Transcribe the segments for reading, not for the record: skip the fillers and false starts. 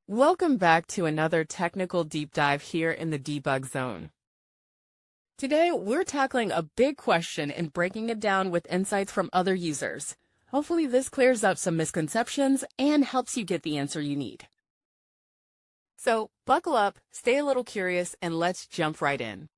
Welcome back to another technical deep dive here in the debug zone. Today, we're tackling a big question and breaking it down with insights from other users. Hopefully this clears up some misconceptions and helps you get the answer you need. So buckle up, stay a little curious, and let's jump right in.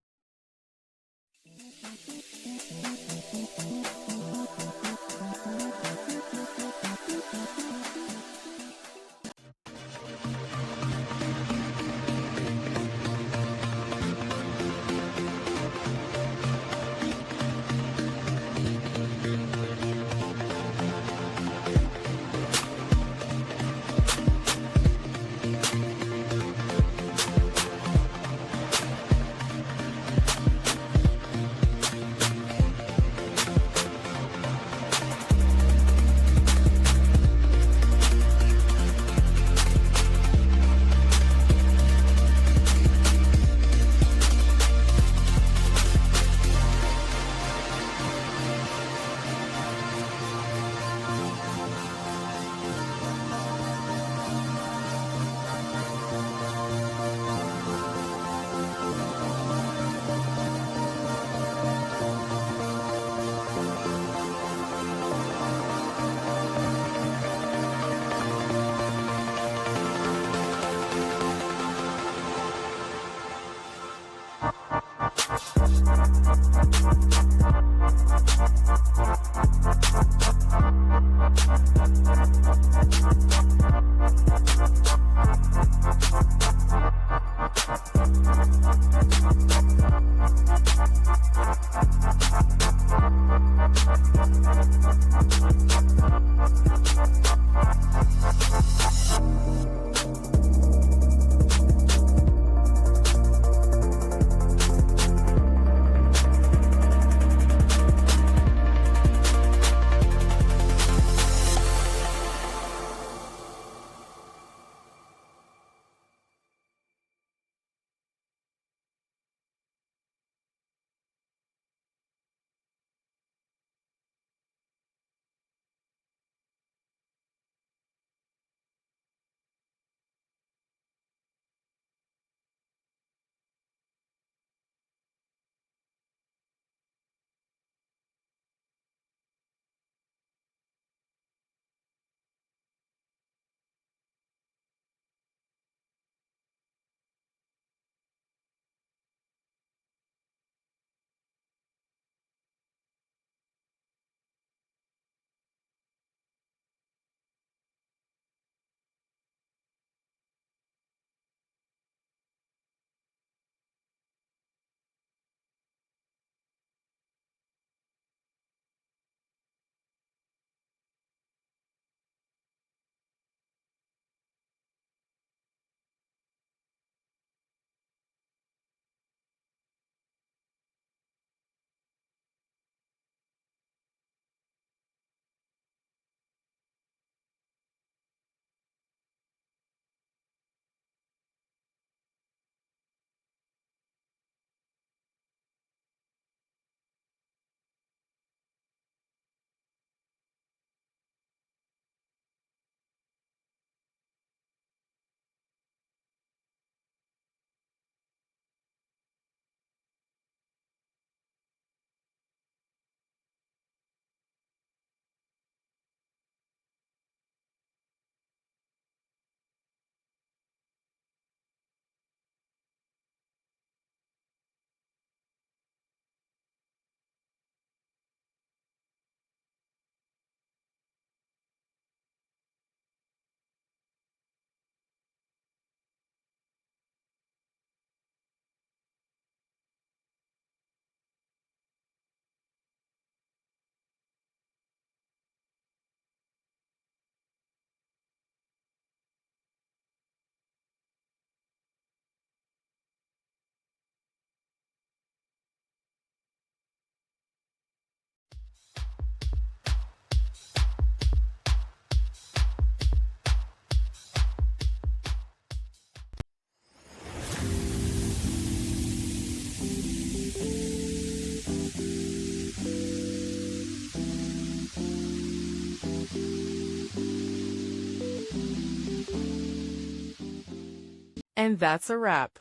And that's a wrap.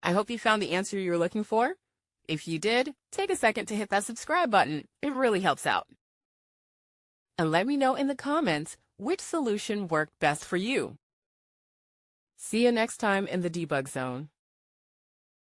I hope you found the answer you're looking for. If you did, take a second to hit that subscribe button. It really helps out. And let me know in the comments which solution worked best for you. See you next time in the debug zone.